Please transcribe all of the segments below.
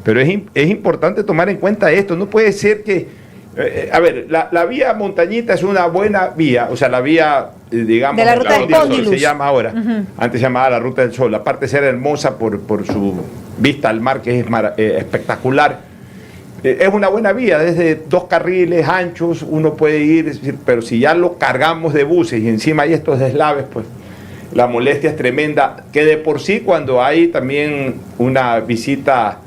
Pero es importante tomar en cuenta esto. No puede ser que... a ver, la vía Montañita es una buena vía, o sea, la vía, digamos, de la ruta del Sol se llama ahora. Antes se llamaba la Ruta del Sol. Aparte de ser hermosa por su vista al mar, que es espectacular. Es una buena vía, desde 2 carriles anchos uno puede ir, pero si ya lo cargamos de buses y encima hay estos deslaves, pues la molestia es tremenda, que de por sí cuando hay también una visita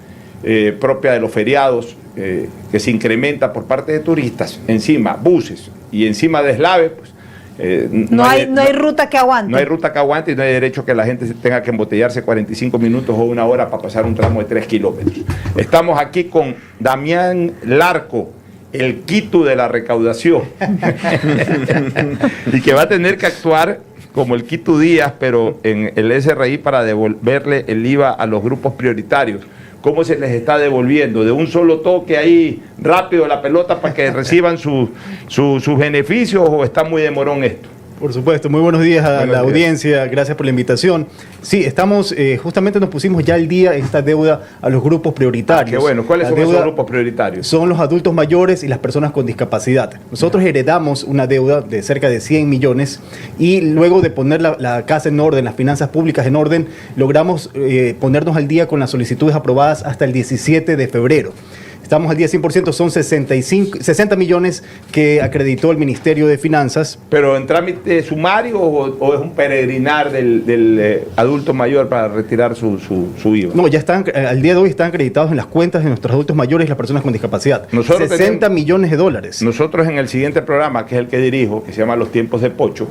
propia de los feriados, que se incrementa por parte de turistas, encima buses y encima deslaves, pues no hay ruta que aguante. No hay ruta que aguante y no hay derecho que la gente tenga que embotellarse 45 minutos o 1 hora para pasar un tramo de 3 kilómetros. Estamos aquí con Damián Larco, el Quito de la recaudación, y que va a tener que actuar como el Quito Díaz, pero en el SRI para devolverle el IVA a los grupos prioritarios. ¿Cómo se les está devolviendo? ¿De un solo toque ahí rápido la pelota para que reciban sus beneficios o está muy demorón esto? Por supuesto, muy buenos días a la audiencia, gracias por la invitación. Sí, estamos, justamente nos pusimos ya al día esta deuda a los grupos prioritarios. Qué bueno, ¿cuáles son esos grupos prioritarios? Son los adultos mayores y las personas con discapacidad. Nosotros heredamos una deuda de cerca de 100 millones y luego de poner la casa en orden, las finanzas públicas en orden, logramos ponernos al día con las solicitudes aprobadas hasta el 17 de febrero. Estamos al día 100%, son 60 millones que acreditó el Ministerio de Finanzas. ¿Pero en trámite sumario o es un peregrinar del adulto mayor para retirar su IVA? No, ya están, al día de hoy están acreditados en las cuentas de nuestros adultos mayores y las personas con discapacidad. 60 millones de dólares. Nosotros en el siguiente programa, que es el que dirijo, que se llama Los Tiempos de Pocho,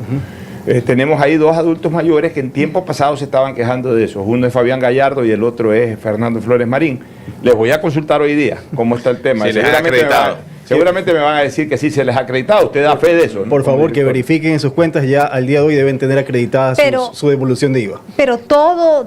tenemos ahí 2 adultos mayores que en tiempos pasados se estaban quejando de eso. Uno es Fabián Gallardo y el otro es Fernando Flores Marín. Les voy a consultar hoy día cómo está el tema. Si les ha acreditado. Seguramente me van a decir que sí se les ha acreditado. Usted da fe de eso, ¿no? Por favor, que verifiquen en sus cuentas. Ya al día de hoy deben tener acreditada su devolución de IVA. Pero todo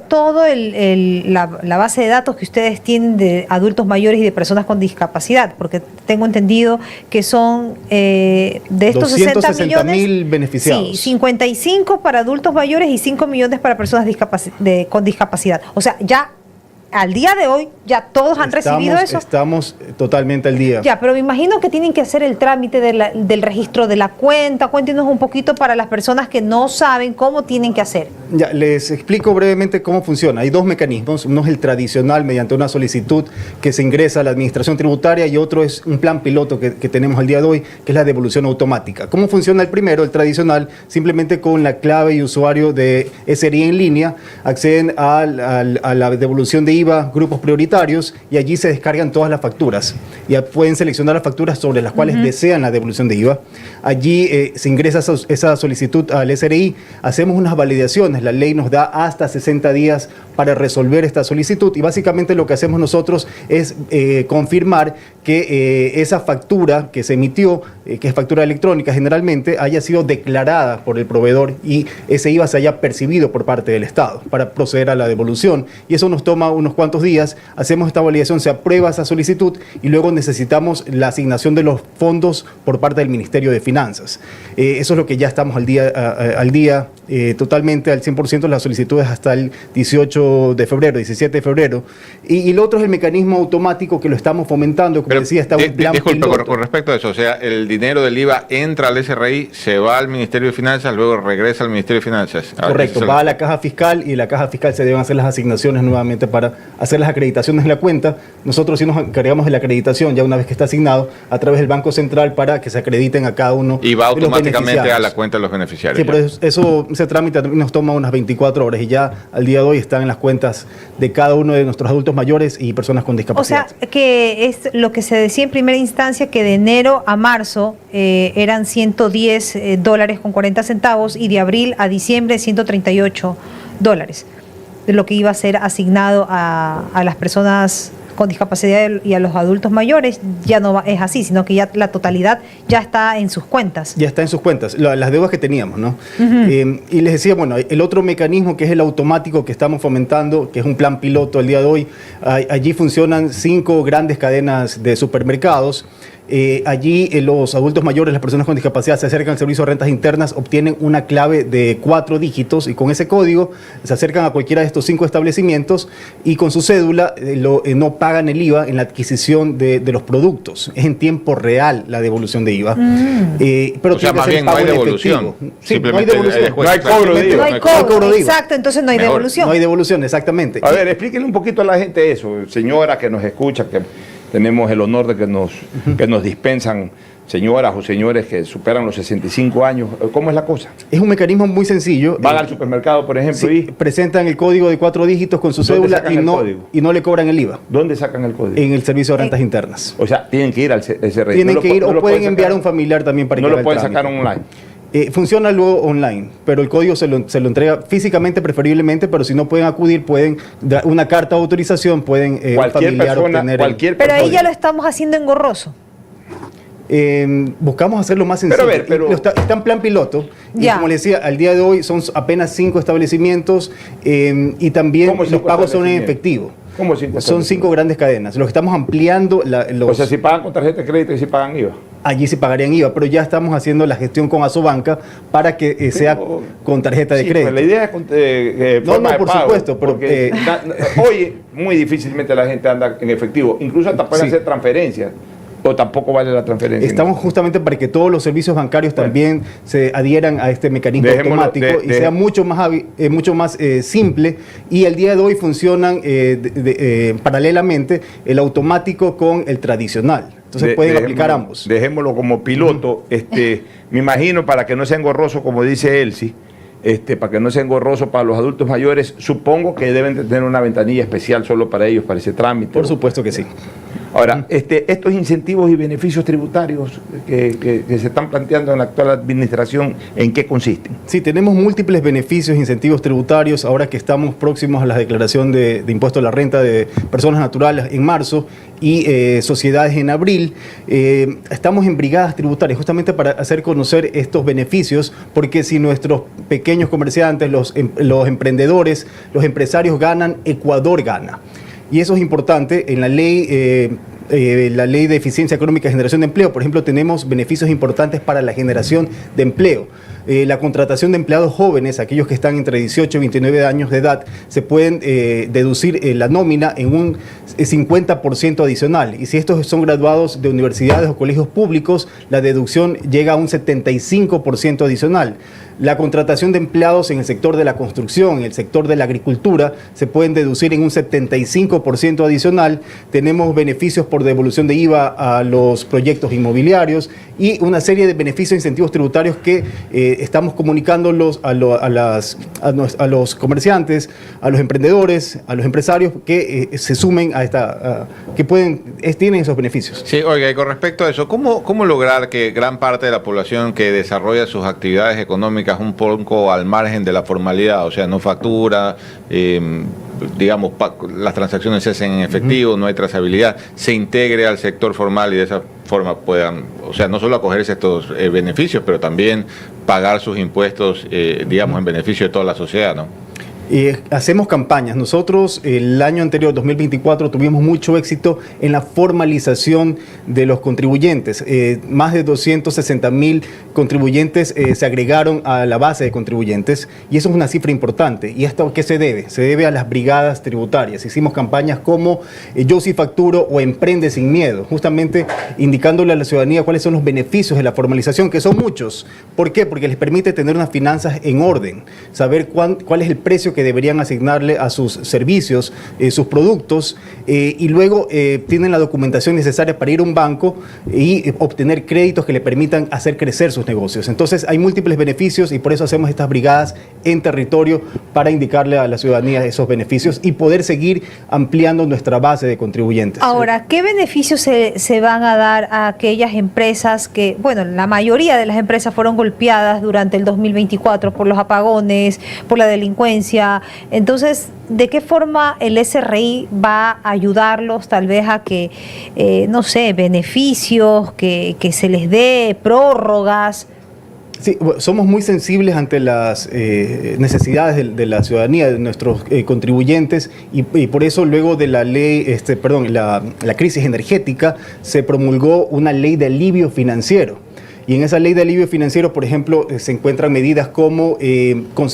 la base de datos que ustedes tienen de adultos mayores y de personas con discapacidad, porque tengo entendido que son de estos 60 millones, beneficiados. Sí, 55 para adultos mayores y 5 millones para personas con discapacidad. O sea, ya al día de hoy, ya todos han recibido eso. Estamos totalmente al día. Ya, pero me imagino que tienen que hacer el trámite del registro de la cuenta. Cuéntenos un poquito para las personas que no saben cómo tienen que hacer. Ya, les explico brevemente cómo funciona. Hay 2 mecanismos. Uno es el tradicional, mediante una solicitud que se ingresa a la administración tributaria, y otro es un plan piloto que tenemos al día de hoy, que es la devolución automática. ¿Cómo funciona el primero, el tradicional? Simplemente con la clave y usuario de SRI en línea, acceden a la devolución de IVA, grupos prioritarios, y allí se descargan todas las facturas. Ya pueden seleccionar las facturas sobre las cuales desean la devolución de IVA. Allí se ingresa esa solicitud al SRI, hacemos unas validaciones, la ley nos da hasta 60 días para resolver esta solicitud, y básicamente lo que hacemos nosotros es confirmar que esa factura que se emitió, que es factura electrónica generalmente, haya sido declarada por el proveedor y ese IVA se haya percibido por parte del Estado para proceder a la devolución. Y eso nos toma unos cuantos días, hacemos esta validación, se aprueba esa solicitud y luego necesitamos la asignación de los fondos por parte del Ministerio de Finanzas. Eso es lo que ya estamos al día totalmente al 100% las solicitudes hasta el 18 de febrero, 17 de febrero. Y lo otro es el mecanismo automático que lo estamos fomentando, como decía, está un plan disculpe, piloto. con respecto a eso, o sea, el dinero del IVA entra al SRI, se va al Ministerio de Finanzas, luego regresa al Ministerio de Finanzas. Correcto, va a la caja fiscal y la caja fiscal se deben hacer las asignaciones nuevamente para hacer las acreditaciones en la cuenta. Nosotros sí nos encargamos de la acreditación ya una vez que está asignado a través del Banco Central para que se acrediten a cada uno. Y va automáticamente a la cuenta de los beneficiarios. Sí, pero ese trámite nos toma unas 24 horas y ya al día de hoy están en las cuentas de cada uno de nuestros adultos mayores y personas con discapacidad. O sea, que es lo que se decía en primera instancia, que de enero a marzo eran $110 con 40 centavos y de abril a diciembre $138, de lo que iba a ser asignado a las personas con discapacidad y a los adultos mayores. Ya no es así, sino que ya la totalidad ya está en sus cuentas. Ya está en sus cuentas, las deudas que teníamos, ¿no? Y les decía, bueno, el otro mecanismo que es el automático que estamos fomentando, que es un plan piloto el día de hoy, allí funcionan 5 grandes cadenas de supermercados. Allí los adultos mayores, las personas con discapacidad se acercan al servicio de rentas internas, obtienen una clave de 4 dígitos y con ese código se acercan a cualquiera de estos 5 establecimientos y con su cédula no pagan el IVA en la adquisición de los productos. Es en tiempo real la devolución de IVA. Pero o sea, más bien no hay devolución. Sí, no hay devolución. No hay cobro de IVA. No hay cobro, exacto, entonces no hay devolución. No hay devolución, exactamente. A ver, explíquenle un poquito a la gente eso, señora que nos escucha, que tenemos el honor de que nos dispensan señoras o señores que superan los 65 años. ¿Cómo es la cosa? Es un mecanismo muy sencillo. Van al supermercado, por ejemplo, sí, presentan el código de 4 dígitos con su cédula y no le cobran el IVA. ¿Dónde sacan el código? En el servicio de rentas internas. O sea, tienen que ir al SRI. Tienen que ir o pueden enviar a un familiar también para que no lo pueden sacar online. Funciona luego online, pero el código se lo entrega físicamente, preferiblemente, pero si no pueden acudir, pueden dar una carta de autorización, pueden cualquier persona. Pero ahí ya lo estamos haciendo engorroso. Buscamos hacerlo más sencillo. Está en plan piloto. Y como les decía, al día de hoy son apenas 5 establecimientos y también los pagos son en efectivo. ¿Cómo 5? Son 5 grandes cadenas. Lo que estamos ampliando... O sea, si pagan con tarjeta de crédito y si pagan IVA. Allí se pagarían IVA, pero ya estamos haciendo la gestión con Asobanca para que sea con tarjeta de crédito. Pues la idea es por supuesto. Porque hoy muy difícilmente la gente anda en efectivo. Incluso hasta pueden hacer transferencias. ¿O tampoco vale la transferencia? Estamos justamente para que todos los servicios bancarios también se adhieran a este mecanismo automático y sea mucho más simple. Y el día de hoy funcionan paralelamente el automático con el tradicional. Entonces pueden aplicar ambos. Dejémoslo como piloto. Me imagino, para que no sea engorroso, como dice Elsie, para que no sea engorroso para los adultos mayores, supongo que deben de tener una ventanilla especial solo para ellos, para ese trámite. Por supuesto que sí. Ahora, estos incentivos y beneficios tributarios que se están planteando en la actual administración, ¿en qué consisten? Sí, tenemos múltiples beneficios e incentivos tributarios ahora que estamos próximos a la declaración de impuesto a la renta de personas naturales en marzo y sociedades en abril. Estamos en brigadas tributarias justamente para hacer conocer estos beneficios, porque si nuestros pequeños comerciantes, los emprendedores, los empresarios ganan, Ecuador gana. Y eso es importante. En la ley de eficiencia económica y generación de empleo, por ejemplo, tenemos beneficios importantes para la generación de empleo. La contratación de empleados jóvenes, aquellos que están entre 18 y 29 años de edad, se pueden deducir la nómina en un 50% adicional. Y si estos son graduados de universidades o colegios públicos, la deducción llega a un 75% adicional. La contratación de empleados en el sector de la construcción, en el sector de la agricultura, se pueden deducir en un 75% adicional. Tenemos beneficios por devolución de IVA a los proyectos inmobiliarios y una serie de beneficios e incentivos tributarios que estamos comunicándolos a los comerciantes, a los emprendedores, a los empresarios que se sumen a tienen esos beneficios. Sí, oiga, y con respecto a eso, ¿cómo lograr que gran parte de la población que desarrolla sus actividades económicas un poco al margen de la formalidad, o sea, no factura, digamos, las transacciones se hacen en efectivo, no hay trazabilidad, se integre al sector formal y de esa forma puedan, o sea, no solo acogerse a estos beneficios, pero también pagar sus impuestos, digamos, en beneficio de toda la sociedad, ¿no? Hacemos campañas. Nosotros el año anterior, 2024, tuvimos mucho éxito en la formalización de los contribuyentes. Más de 260.000 contribuyentes se agregaron a la base de contribuyentes y eso es una cifra importante. ¿Y esto a qué se debe? Se debe a las brigadas tributarias. Hicimos campañas como Yo sí facturo o Emprende sin miedo, justamente indicándole a la ciudadanía cuáles son los beneficios de la formalización, que son muchos. ¿Por qué? Porque les permite tener unas finanzas en orden, saber cuál es el precio que deberían asignarle a sus servicios, sus productos, y luego tienen la documentación necesaria para ir a un banco y obtener créditos que le permitan hacer crecer sus negocios. Entonces hay múltiples beneficios y por eso hacemos estas brigadas en territorio para indicarle a la ciudadanía esos beneficios y poder seguir ampliando nuestra base de contribuyentes. Ahora, ¿qué beneficios se van a dar a aquellas empresas que, bueno, la mayoría de las empresas fueron golpeadas durante el 2024 por los apagones, por la delincuencia? Entonces, ¿de qué forma el SRI va a ayudarlos tal vez a que, no sé, beneficios, que se les dé prórrogas? Sí, somos muy sensibles ante las necesidades de la ciudadanía, de nuestros contribuyentes, y por eso luego de la ley, la crisis energética, se promulgó una ley de alivio financiero. Y en esa ley de alivio financiero, por ejemplo, se encuentran medidas como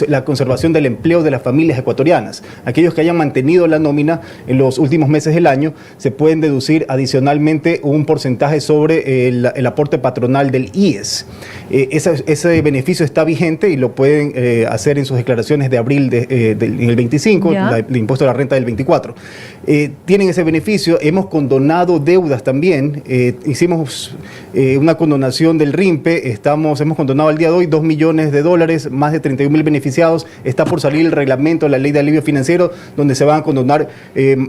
la conservación del empleo de las familias ecuatorianas. Aquellos que hayan mantenido la nómina en los últimos meses del año, se pueden deducir adicionalmente un porcentaje sobre el aporte patronal del IES. Ese beneficio está vigente y lo pueden hacer en sus declaraciones de abril en el 25, el impuesto a la renta del 24. Tienen ese beneficio. Hemos condonado deudas también. Hicimos una condonación del RIMPE, hemos condonado al día de hoy $2 millones, más de 31.000 beneficiados. Está por salir el reglamento de la ley de alivio financiero, donde se van a condonar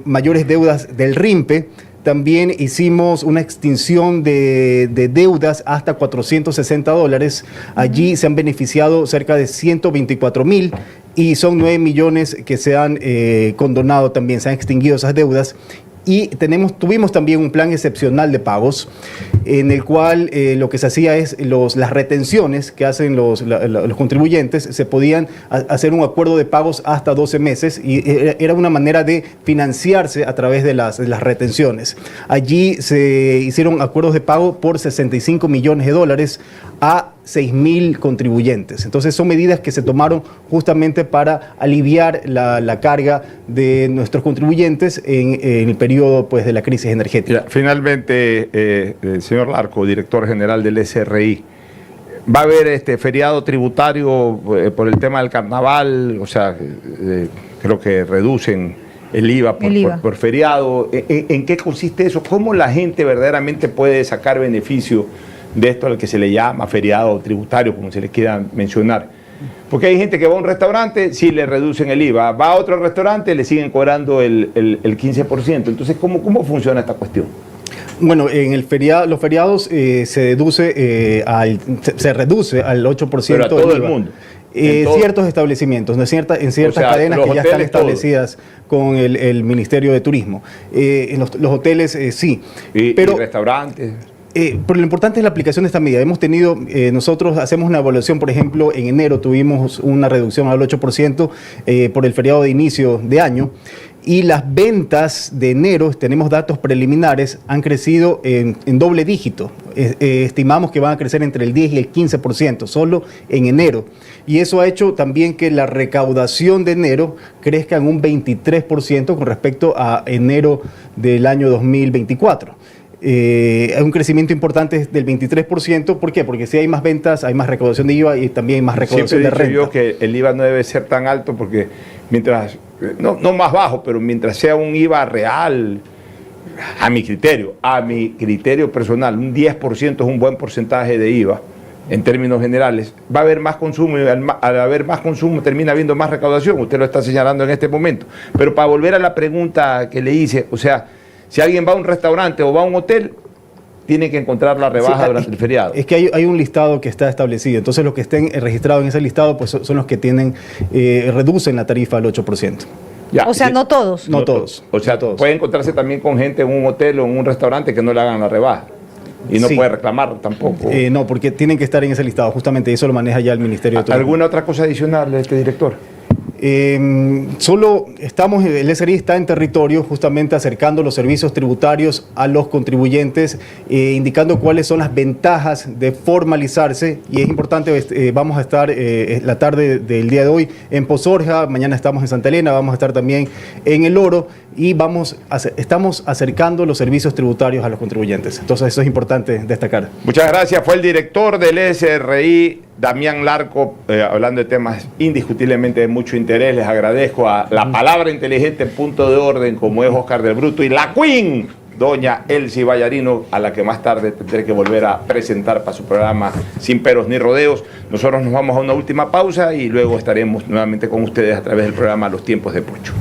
mayores deudas del RIMPE. También hicimos una extinción de deudas hasta $460. Allí se han beneficiado cerca de 124.000 y son 9 millones que se han condonado también, se han extinguido esas deudas. Y tuvimos también un plan excepcional de pagos en el cual lo que se hacía es las retenciones que hacen los contribuyentes, se podían hacer un acuerdo de pagos hasta 12 meses y era una manera de financiarse a través de las retenciones. Allí se hicieron acuerdos de pago por $65 millones a 6.000 contribuyentes. Entonces son medidas que se tomaron justamente para aliviar la carga de nuestros contribuyentes en el periodo de la crisis energética. Finalmente, el señor Larco, director general del SRI, ¿va a haber feriado tributario por el tema del carnaval? O sea, creo que reducen el IVA por feriado. ¿En qué consiste eso? ¿Cómo la gente verdaderamente puede sacar beneficio de esto al que se le llama feriado tributario, como se le quiera mencionar? Porque hay gente que va a un restaurante, sí le reducen el IVA, va a otro restaurante, le siguen cobrando el 15%. Entonces, ¿cómo funciona esta cuestión? Bueno, en los feriados se reduce al 8%. Pero a todo el mundo. Ciertos establecimientos, ¿no? en ciertas cadenas que ya están establecidas con el Ministerio de Turismo. En los hoteles sí. Pero restaurantes. Pero lo importante es la aplicación de esta medida. Nosotros hacemos una evaluación, por ejemplo, en enero tuvimos una reducción al 8% por el feriado de inicio de año. Y las ventas de enero, tenemos datos preliminares, han crecido en doble dígito. Estimamos que van a crecer entre el 10 y el 15%, solo en enero. Y eso ha hecho también que la recaudación de enero crezca en un 23% con respecto a enero del año 2024. Hay un crecimiento importante del 23%. ¿Por qué? Porque si hay más ventas, hay más recaudación de IVA y también hay más recaudación de renta. Yo que el IVA no debe ser tan alto porque mientras, no más bajo, pero mientras sea un IVA real, a mi criterio personal, un 10% es un buen porcentaje de IVA en términos generales, va a haber más consumo y al haber más consumo termina habiendo más recaudación. Usted lo está señalando en este momento. Pero para volver a la pregunta que le hice, o sea, si alguien va a un restaurante o va a un hotel, tiene que encontrar la rebaja durante el feriado. Es que hay un listado que está establecido. Entonces, los que estén registrados en ese listado pues son los que reducen la tarifa al 8%. Ya, o sea, no todos. No todos. O sea, todos. Puede encontrarse también con gente en un hotel o en un restaurante que no le hagan la rebaja. Y no puede reclamar tampoco. No, porque tienen que estar en ese listado. Justamente eso lo maneja ya el Ministerio de Turismo. ¿Alguna otra cosa adicional, director? Solo el SRI está en territorio justamente acercando los servicios tributarios a los contribuyentes, indicando cuáles son las ventajas de formalizarse. Y es importante, vamos a estar la tarde del día de hoy en Pozorja, mañana estamos en Santa Elena, vamos a estar también en El Oro y estamos acercando los servicios tributarios a los contribuyentes. Entonces eso es importante destacar. Muchas gracias. Fue el director del SRI, Damián Larco, hablando de temas indiscutiblemente de mucho interés. Les agradezco a la palabra inteligente en punto de orden, como es Oscar del Bruto, y la Queen, doña Elsie Vallarino, a la que más tarde tendré que volver a presentar para su programa Sin Peros ni Rodeos. Nosotros nos vamos a una última pausa y luego estaremos nuevamente con ustedes a través del programa Los Tiempos de Pocho.